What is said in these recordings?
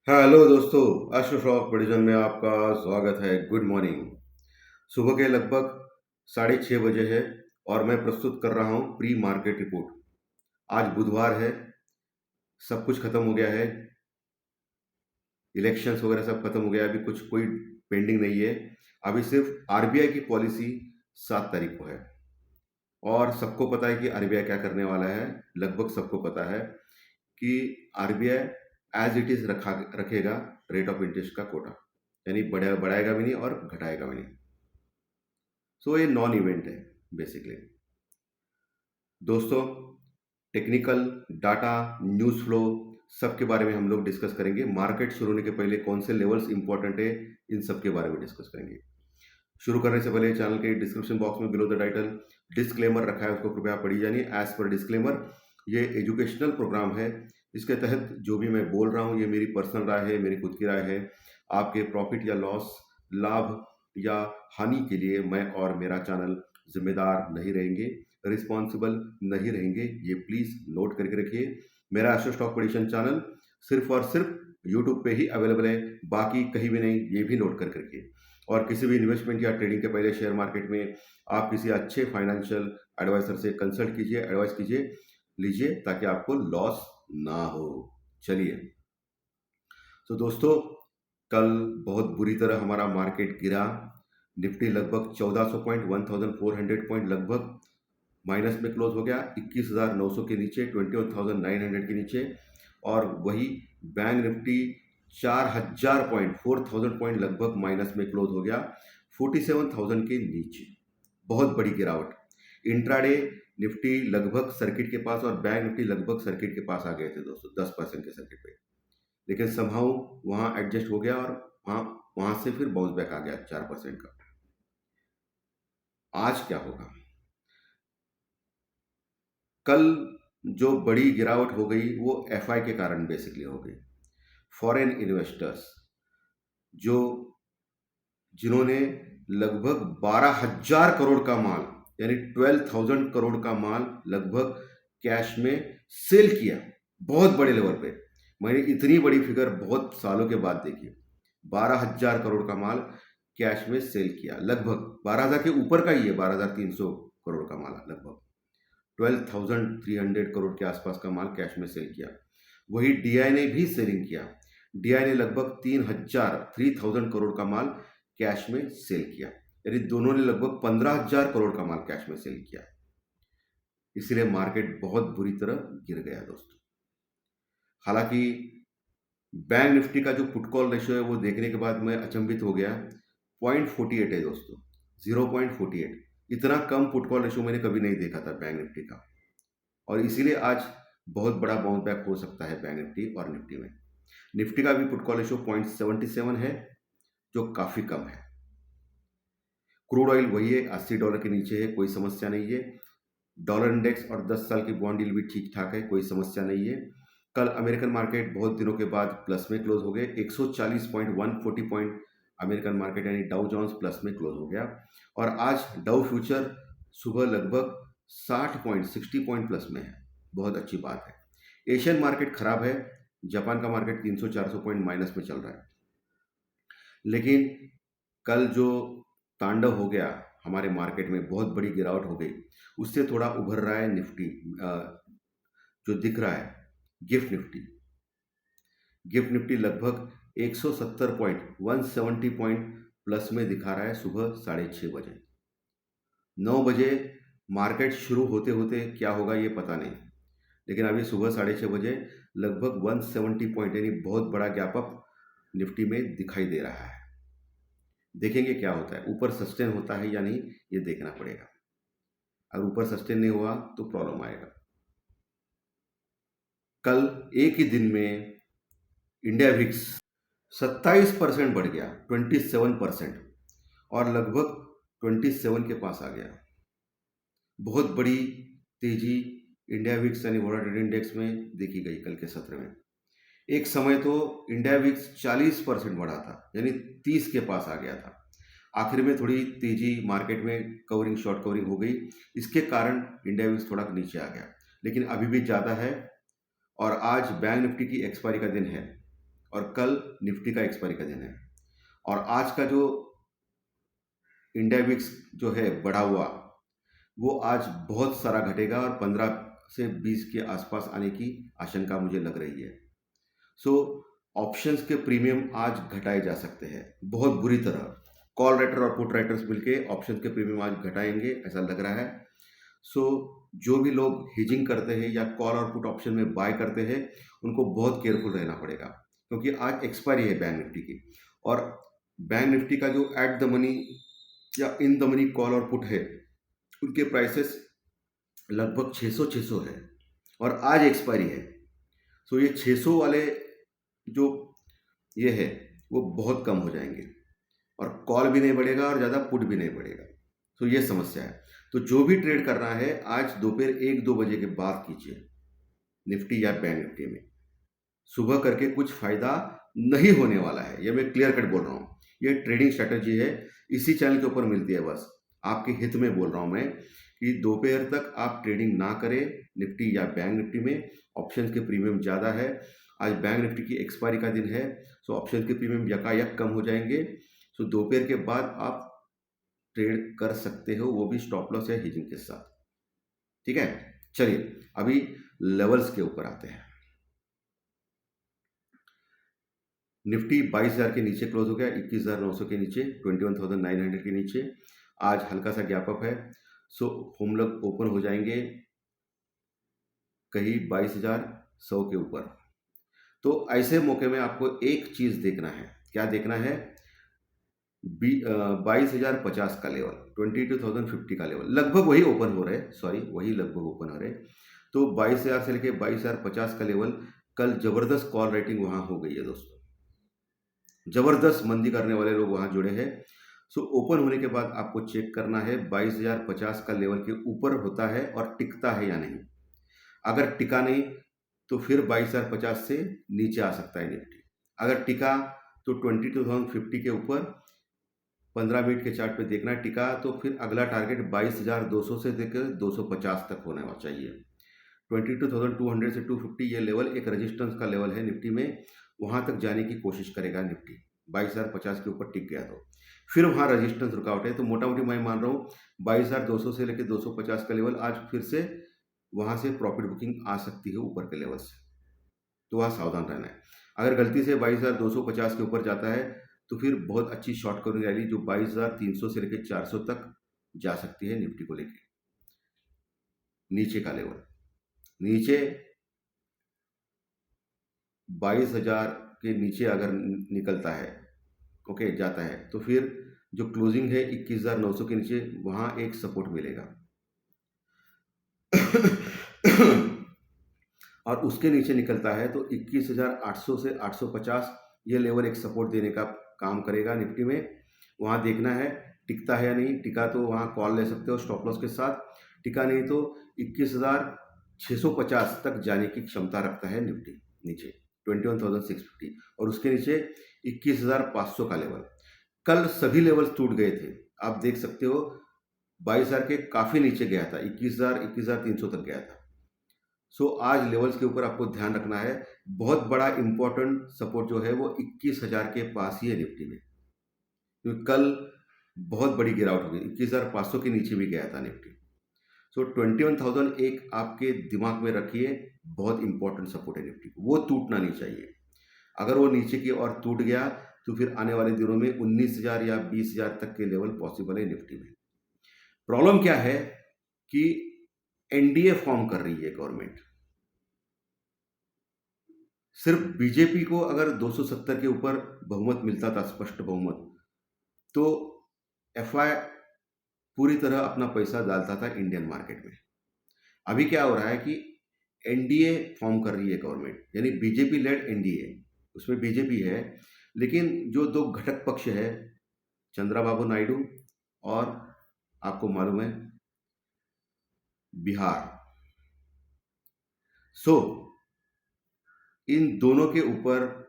Hello दोस्तों, astro shock prediction में आपका स्वागत है। Good morning. सुबह के लगभग 6:30 बजे है और मैं प्रस्तुत कर रहा हूँ प्री मार्केट रिपोर्ट। आज बुधवार है, सब कुछ खत्म हो गया है, इलेक्शंस वगैरह सब खत्म हो गया है, अभी कुछ कोई पेंडिंग नहीं है। अभी सिर्फ आरबीआई की पॉलिसी 7 तारीख को है और सबको पता है कि आरबीआई क्या करने वाला है। लगभग सबको पता है कि आरबीआई एज इट इज रखेगा रेट ऑफ इंटरेस्ट का कोटा, यानी बढ़ाएगा भी नहीं और घटाएगा भी नहीं। सो ये नॉन इवेंट है बेसिकली। दोस्तों, टेक्निकल डाटा, न्यूज़ फ्लो, सब के बारे में हम लोग डिस्कस करेंगे। मार्केट शुरू होने के पहले कौन से लेवल्स इंपॉर्टेंट है, इन सब के बारे में डिस्कस करेंगे। शुरू करने से पहले चैनल के डिस्क्रिप्शन बॉक्स में बिलो द टाइटल डिस्क्लेमर रखा है, उसको कृपया पढ़िए। यानी एज पर डिस्क्लेमर, ये एजुकेशनल प्रोग्राम है। इसके तहत जो भी मैं बोल रहा हूँ ये मेरी पर्सनल राय है, मेरी खुद की राय है। आपके प्रॉफिट या लॉस, लाभ या हानि के लिए मैं और मेरा चैनल जिम्मेदार नहीं रहेंगे, रिस्पॉन्सिबल नहीं रहेंगे। ये प्लीज़ नोट करके रखिए। मेरा एस्ट्रो स्टॉक प्रेडिक्शन चैनल सिर्फ और सिर्फ यूट्यूब पे ही अवेलेबल है, बाकी कहीं भी नहीं, ये भी नोट करके रखिए। और किसी भी इन्वेस्टमेंट या ट्रेडिंग के पहले शेयर मार्केट में आप किसी अच्छे फाइनेंशियल एडवाइजर से कंसल्ट कीजिए, एडवाइस कीजिए, लीजिए, ताकि आपको लॉस ना हो। चलिए, तो दोस्तों, कल बहुत बुरी तरह हमारा मार्केट गिरा। निफ्टी लगभग 1400 पॉइंट, 1400 पॉइंट लगभग माइनस में क्लोज हो गया, 21,900 के नीचे, 21,900 के नीचे। और वही बैंक निफ्टी 4,000 पॉइंट, 4,000 पॉइंट लगभग माइनस में क्लोज हो गया, 47,000 के नीचे। बहुत बड़ी गिरावट। इंट्राडे निफ्टी लगभग सर्किट के पास और बैंक निफ्टी लगभग सर्किट के पास आ गए थे दोस्तों, 10% के सर्किट पे। लेकिन समहाउ वहाँ एडजस्ट हो गया और वहाँ वहाँ से फिर बाउंस बैक आ गया 4% का। आज क्या होगा? कल जो बड़ी गिरावट हो गई वो एफआई के कारण बेसिकली हो गई। फॉरेन इन्वेस्टर्स जो जिन्होंने लगभग 12,000 करोड़ का माल, यानी 12,000 करोड़ का माल लगभग कैश में सेल किया, बहुत बड़े लेवल पे। मैंने इतनी बड़ी फिगर बहुत सालों के बाद देखी। 12,000 करोड़ का माल कैश में सेल किया, लगभग 12,000 के ऊपर का ही है, 12,300 करोड़ का माल, लगभग 12,300 करोड़ के आसपास का माल कैश में सेल किया। वही डीआई ने भी सेलिंग किया। डीआई ने लगभग 3,000 करोड़ का माल कैश में सेल किया, यानी दोनों ने लगभग 15,000 करोड़ का माल कैश में सेल किया। इसलिए मार्केट बहुत बुरी तरह गिर गया दोस्तों। हालांकि बैंक निफ्टी का जो पुट कॉल रेशियो है वो देखने के बाद मैं अचंभित हो गया। 0.48 है दोस्तों, 0.48। इतना कम पुट कॉल रेशियो मैंने कभी नहीं देखा था बैंक निफ्टी का। और इसीलिए आज बहुत बड़ा बाउंस बैक हो सकता है बैंक निफ्टी और निफ्टी में। निफ्टी का भी पुट कॉल रेशियो 0.77 है, जो काफ़ी कम है। क्रूड ऑयल वही है, $80 के नीचे है, कोई समस्या नहीं है। डॉलर इंडेक्स और 10 साल की बॉन्ड डील भी ठीक ठाक है, कोई समस्या नहीं है। कल अमेरिकन मार्केट बहुत दिनों के बाद प्लस में क्लोज हो गए, 140 पॉइंट, 140 पॉइंट अमेरिकन मार्केट यानी डाउ जोन्स प्लस में क्लोज हो गया। और आज डाउ फ्यूचर सुबह लगभग 60 पॉइंट, 60 पॉइंट प्लस में है, बहुत अच्छी बात है। एशियन मार्केट खराब है, जापान का मार्केट 300-400 पॉइंट माइनस में चल रहा है। लेकिन कल जो तांडव हो गया हमारे मार्केट में, बहुत बड़ी गिरावट हो गई, उससे थोड़ा उभर रहा है निफ्टी। जो दिख रहा है गिफ्ट निफ्टी, गिफ्ट निफ्टी लगभग 170 पॉइंट, 170 पॉइंट प्लस में दिखा रहा है सुबह 6:30 बजे। 9 बजे मार्केट शुरू होते होते क्या होगा ये पता नहीं, लेकिन अभी सुबह 6:30 बजे लगभग 170 पॉइंट, यानी बहुत बड़ा गैप अप निफ्टी में दिखाई दे रहा है। देखेंगे क्या होता है, ऊपर सस्टेन होता है या नहीं, ये देखना पड़ेगा। अगर ऊपर सस्टेन नहीं हुआ तो प्रॉब्लम आएगा। कल एक ही दिन में इंडिया विक्स 27% बढ़ गया, 27%, और लगभग 27 के पास आ गया। बहुत बड़ी तेजी इंडिया विक्स यानी वोलाटिलिटी इंडेक्स में देखी गई कल के सत्र में। एक समय तो इंडिया विक्स 40% बढ़ा था, यानी 30 के पास आ गया था। आखिर में थोड़ी तेजी मार्केट में कवरिंग, शॉर्ट कवरिंग हो गई, इसके कारण इंडिया विक्स थोड़ा नीचे आ गया, लेकिन अभी भी ज़्यादा है। और आज बैंक निफ्टी की एक्सपायरी का दिन है, और कल निफ्टी का एक्सपायरी का दिन है। और आज का जो इंडिया विक्स जो है बढ़ा हुआ, वो आज बहुत सारा घटेगा और 15 से 20 के आसपास आने की आशंका मुझे लग रही है। सो ऑप्शंस के प्रीमियम आज घटाए जा सकते हैं बहुत बुरी तरह। कॉल राइटर और पुट राइटर्स मिलके ऑप्शंस के प्रीमियम आज घटाएंगे ऐसा लग रहा है। सो जो भी लोग हेजिंग करते हैं या कॉल और पुट ऑप्शन में बाय करते हैं, उनको बहुत केयरफुल रहना पड़ेगा, क्योंकि आज एक्सपायरी है बैंक निफ्टी की। और बैंक निफ्टी का जो एट द मनी या इन द मनी कॉल और पुट है, उनके प्राइसेस लगभग 600 है और आज एक्सपायरी है। सो ये 600 वाले जो ये है वो बहुत कम हो जाएंगे और कॉल भी नहीं बढ़ेगा और ज़्यादा पुट भी नहीं बढ़ेगा। तो ये समस्या है। तो जो भी ट्रेड करना है आज दोपहर 1-2 बजे के बाद कीजिए, निफ्टी या बैंक निफ्टी में। सुबह करके कुछ फायदा नहीं होने वाला है, ये मैं क्लियर कट बोल रहा हूँ। ये ट्रेडिंग स्ट्रैटेजी है, इसी चैनल के ऊपर मिलती है, बस आपके हित में बोल रहा हूँ मैं कि दोपहर तक आप ट्रेडिंग ना करें निफ्टी या बैंक निफ्टी में। ऑप्शंस के प्रीमियम ज़्यादा है। आज बैंक निफ्टी की एक्सपायरी का दिन है, सो ऑप्शन के प्रीमियम यकायक कम हो जाएंगे। सो दोपहर के बाद आप ट्रेड कर सकते हो, वो भी स्टॉप लॉस या हेजिंग के साथ। ठीक है, चलिए अभी लेवल्स के ऊपर आते हैं। निफ्टी 22,000 के नीचे क्लोज हो गया, 21,900 के नीचे, 21,900 के नीचे। आज हल्का सा गैप अप है। सो हम लोग ओपन हो जाएंगे कहीं 22,100 के ऊपर। तो ऐसे मौके में आपको एक चीज़ देखना है। क्या देखना है? 22,050 का लेवल, 22,050 का लेवल, लगभग वही ओपन हो रहे, सॉरी वही लगभग ओपन हो रहे। तो 22,000 से लेके 22,050 का लेवल, कल जबरदस्त कॉल राइटिंग वहाँ हो गई है दोस्तों, जबरदस्त मंदी करने वाले लोग वहाँ जुड़े हैं। सो ओपन होने के बाद आपको चेक करना है 22,050 का लेवल के ऊपर होता है और टिकता है या नहीं। अगर टिका नहीं तो फिर 22,050 से नीचे आ सकता है निफ्टी। अगर टिका तो 22,050 के ऊपर 15 मिनट के चार्ट पे देखना है। टिका तो फिर अगला टारगेट 22,200 से लेकर 250 तक होना चाहिए। 22,200 से 250 ये लेवल एक रेजिस्टेंस का लेवल है निफ्टी में, वहाँ तक जाने की कोशिश करेगा निफ्टी। 22,050 के ऊपर टिक गया तो फिर वहाँ रेजिस्टेंस रुकावट है। तो मोटा मोटी मैं मान रहा हूँ 22,200 से लेकर 250 का लेवल आज फिर से वहाँ से प्रॉफिट बुकिंग आ सकती है ऊपर के लेवल से, तो वहाँ सावधान रहना है। अगर गलती से 22,250 के ऊपर जाता है तो फिर बहुत अच्छी शॉर्ट कवरिंग रैली जो 22,300 से लेकर 400 तक जा सकती है निफ्टी को लेकर। नीचे का लेवल, नीचे 22,000 के नीचे अगर निकलता है, ओके जाता है, तो फिर जो क्लोजिंग है 21,900 के नीचे, वहाँ एक सपोर्ट मिलेगा। और उसके नीचे निकलता है तो 21,800 से 850 ये लेवल एक सपोर्ट देने का काम करेगा निफ्टी में। वहाँ देखना है टिकता है या नहीं। टिका तो वहाँ कॉल ले सकते हो स्टॉप लॉस के साथ, टिका नहीं तो 21,650 तक जाने की क्षमता रखता है निफ्टी नीचे, 21,650, और उसके नीचे 21,500 का लेवल। कल सभी लेवल्स टूट गए थे, आप देख सकते हो 22,000 के काफ़ी नीचे गया था, 21,000 21,300 तक गया था। सो आज लेवल्स के ऊपर आपको ध्यान रखना है। बहुत बड़ा इंपॉर्टेंट सपोर्ट जो है वो 21,000 के पास ही है निफ्टी में, क्योंकि कल बहुत बड़ी गिरावट हो गई, 21,500 के नीचे भी गया था निफ्टी। सो 21,000 एक आपके दिमाग में रखिए, बहुत इंपॉर्टेंट सपोर्ट है निफ्टी को, वो टूटना नहीं चाहिए। अगर वो नीचे की ओर टूट गया तो फिर आने वाले दिनों में 19,000 या 20,000 तक के लेवल पॉसिबल है निफ्टी में। प्रॉब्लम क्या है कि एनडीए फॉर्म कर रही है गवर्नमेंट। सिर्फ बीजेपी को अगर 270 के ऊपर बहुमत मिलता था, स्पष्ट बहुमत, तो एफआई पूरी तरह अपना पैसा डालता था इंडियन मार्केट में। अभी क्या हो रहा है कि एनडीए फॉर्म कर रही है गवर्नमेंट, यानी बीजेपी लेड एनडीए, उसमें बीजेपी है, लेकिन जो दो घटक पक्ष है, चंद्रबाबू नायडू और आपको मालूम है बिहार, सो इन दोनों के ऊपर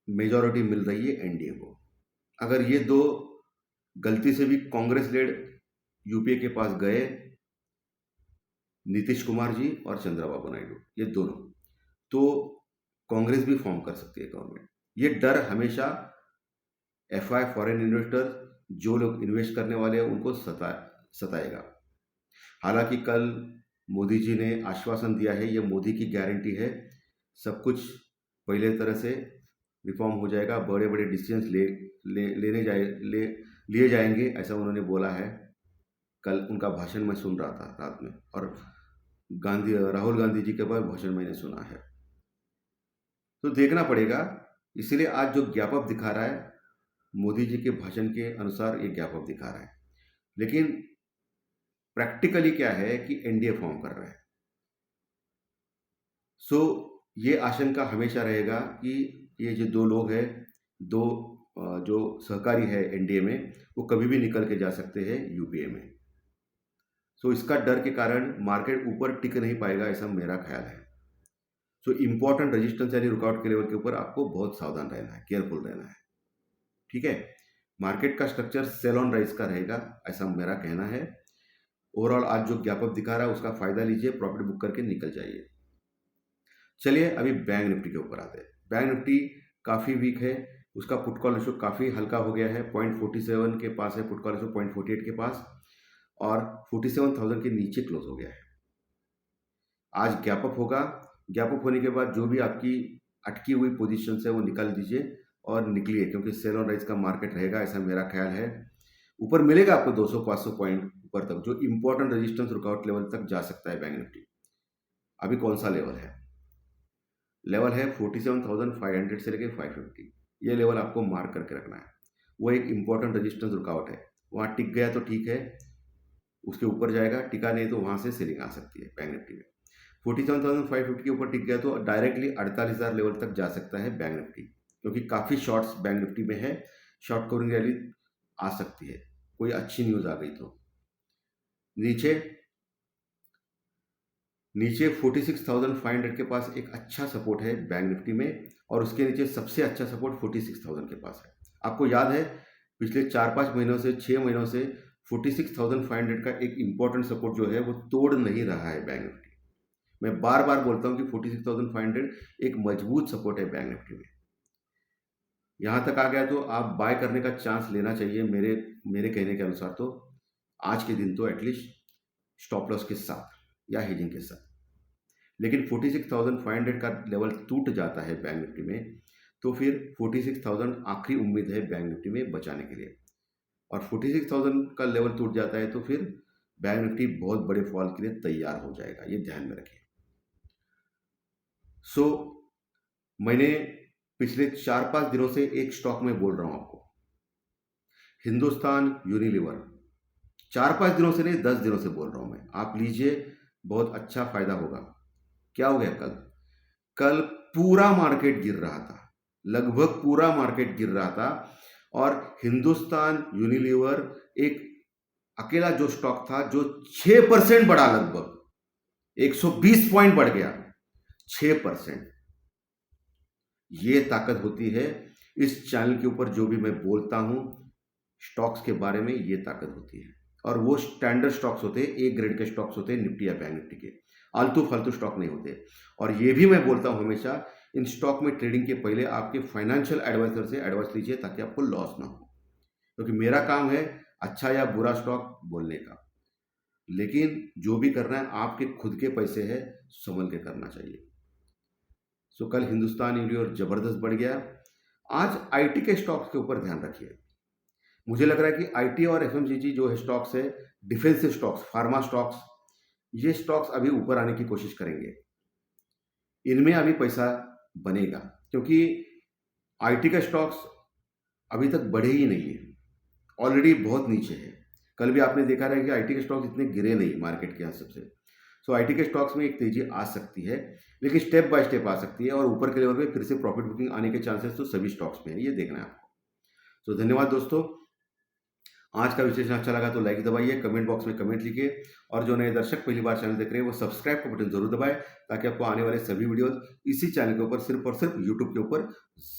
मेजॉरिटी मिल रही है एनडीए को। अगर ये दो गलती से भी कांग्रेस लेड यूपीए के पास गए, नीतीश कुमार जी और चंद्रबाबू नायडू, ये दोनों, तो कांग्रेस भी फॉर्म कर सकती है गवर्नमेंट। ये डर हमेशा एफआई फॉरेन इन्वेस्टर जो लोग इन्वेस्ट करने वाले हैं उनको सताएगा। हालांकि कल मोदी जी ने आश्वासन दिया है, ये मोदी की गारंटी है, सब कुछ पहले तरह से रिफॉर्म हो जाएगा, बड़े बड़े डिसीजंस लिए जाएंगे, ऐसा उन्होंने बोला है। कल उनका भाषण मैं सुन रहा था रात में, और राहुल गांधी जी के बाद भाषण मैंने सुना है। तो देखना पड़ेगा। इसीलिए आज जो गैप अप दिखा रहा है, मोदी जी के भाषण के अनुसार ये गैप अप दिखा रहा है, लेकिन प्रैक्टिकली क्या है कि एनडीए फॉर्म कर रहा है। सो ये आशंका हमेशा रहेगा कि ये जो दो लोग हैं, दो जो सहकारी है एनडीए में, वो कभी भी निकल के जा सकते हैं यूपीए में। सो इसका डर के कारण मार्केट ऊपर टिक नहीं पाएगा, ऐसा मेरा ख्याल है। सो इम्पोर्टेंट रेजिस्टेंस यानी रुकावट के लेवल के ऊपर आपको बहुत सावधान रहना है, केयरफुल रहना है, ठीक है। मार्केट का स्ट्रक्चर सेल ऑन राइज का रहेगा, ऐसा मेरा कहना है। ओवरऑल आज जो गैप अप दिखा रहा है उसका फायदा लीजिए, प्रॉफिट बुक करके निकल जाइए। चलिए अभी बैंक निफ्टी के ऊपर आते हैं। बैंक निफ्टी काफ़ी वीक है, उसका पुट कॉल रेशो काफ़ी हल्का हो गया है, 0.47 के पास है, पुट कॉल रेशो 0.48 के पास, और 47,000 के नीचे क्लोज हो गया है। आज गैप अप होगा, गैप अप होने के बाद जो भी आपकी अटकी हुई पोजीशन है वो निकाल दीजिए और निकलिए, क्योंकि सेल ऑन राइज का मार्केट रहेगा, ऐसा मेरा ख्याल है। ऊपर मिलेगा आपको 200-500 पॉइंट ऊपर तक, जो इंपॉर्टेंट रेजिस्टेंस रुकावट लेवल तक जा सकता है बैंक निफ्टी। अभी कौन सा लेवल है? लेवल है 47,500 से लेकर 550। ये लेवल आपको मार्क करके रखना है, वो एक इंपॉर्टेंट रेजिस्टेंस रुकावट है। वहाँ टिक गया तो ठीक है, उसके ऊपर जाएगा, टिका नहीं तो वहाँ से सेलिंग आ सकती है बैंक निफ्टी में। 47,550 के ऊपर टिक गया तो डायरेक्टली 48,000 लेवल तक जा सकता है बैंक निफ्टी, क्योंकि काफ़ी शॉर्ट्स बैंक निफ्टी में है, शॉर्ट कवरिंग रैली आ सकती है, कोई अच्छी न्यूज़ आ गई तो। नीचे 46,500 के पास एक अच्छा सपोर्ट है बैंक निफ्टी में, और उसके नीचे सबसे अच्छा सपोर्ट 46,000 के पास है। आपको याद है पिछले 4-5 महीनों से, 6 महीनों से 46,500 का एक इम्पॉर्टेंट सपोर्ट जो है वो तोड़ नहीं रहा है बैंक निफ्टी। मैं बार बार बोलता हूँ कि 46,500 एक मजबूत सपोर्ट है बैंक निफ्टी में। यहाँ तक आ गया तो आप बाय करने का चांस लेना चाहिए, मेरे कहने के अनुसार तो आज के दिन तो एटलीस्ट स्टॉप लॉस के साथ या हेजिंग के साथ। लेकिन 46,500 का लेवल टूट जाता है बैंक निफ्टी में तो फिर 46,000 आखिरी उम्मीद है बैंक निफ्टी में बचाने के लिए, और 46,000 का लेवल टूट जाता है तो फिर बैंक निफ्टी बहुत बड़े फॉल के लिए तैयार हो जाएगा, ये ध्यान में रखिए। मैंने पिछले 4-5 दिनों से एक स्टॉक में बोल रहा हूं आपको, हिंदुस्तान यूनिलीवर। 4-5 दिनों से नहीं, 10 दिनों से बोल रहा हूं मैं, आप लीजिए, बहुत अच्छा फायदा होगा। क्या हो गया? कल पूरा मार्केट गिर रहा था, लगभग पूरा मार्केट गिर रहा था, और हिंदुस्तान यूनिलीवर एक अकेला जो स्टॉक था जो 6% बढ़ा, लगभग 120 पॉइंट बढ़ गया, 6%। ये ताकत होती है इस चैनल के ऊपर, जो भी मैं बोलता हूं स्टॉक्स के बारे में, ये ताकत होती है। और वो स्टैंडर्ड स्टॉक्स होते हैं, एक ग्रेड के स्टॉक्स होते हैं निफ्टी या बैंक निफ्टी के, आलतू फालतू स्टॉक नहीं होते। और ये भी मैं बोलता हूं हमेशा, इन स्टॉक में ट्रेडिंग के पहले आपके फाइनेंशियल एडवाइजर से एडवाइस लीजिए, ताकि आपको लॉस ना हो। क्योंकि मेरा काम है अच्छा या बुरा स्टॉक बोलने का, लेकिन जो भी करना है आपके खुद के पैसे है, संभल के करना चाहिए। कल हिंदुस्तान यूनिलीवर जबरदस्त बढ़ गया। आज आईटी के स्टॉक्स के ऊपर ध्यान रखिए। मुझे लग रहा है कि आईटी और एफएमसीजी जो है स्टॉक्स है, डिफेंसिव स्टॉक्स, फार्मा स्टॉक्स, ये स्टॉक्स अभी ऊपर आने की कोशिश करेंगे, इनमें अभी पैसा बनेगा, क्योंकि आईटी का स्टॉक्स अभी तक बढ़े ही नहीं है, ऑलरेडी बहुत नीचे है। कल भी आपने देखा रहा है कि आईटी के स्टॉक्स इतने गिरे नहीं मार्केट के हिसाब से। आईटी के स्टॉक्स में एक तेजी आ सकती है, लेकिन स्टेप बाय स्टेप आ सकती है, और ऊपर के लेवल पे फिर से प्रॉफिट बुकिंग आने के चांसेस तो सभी स्टॉक्स में है, ये देखना है आपको। धन्यवाद दोस्तों, आज का विश्लेषण अच्छा लगा तो लाइक दबाइए, कमेंट बॉक्स में कमेंट लिखिए, और जो नए दर्शक पहली बार चैनल देख रहे हैं वो सब्सक्राइब का बटन जरूर दबाएं, ताकि आपको आने वाले सभी वीडियोस इसी चैनल के ऊपर सिर्फ और सिर्फ यूट्यूब के ऊपर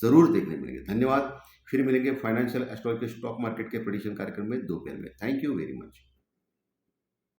जरूर देखने मिलेंगे। धन्यवाद, फिर मिलेंगे फाइनेंशियल एस्ट्रोलॉजी के स्टॉक मार्केट के प्रेडिक्शन कार्यक्रम में दोपहर में। Thank you very much.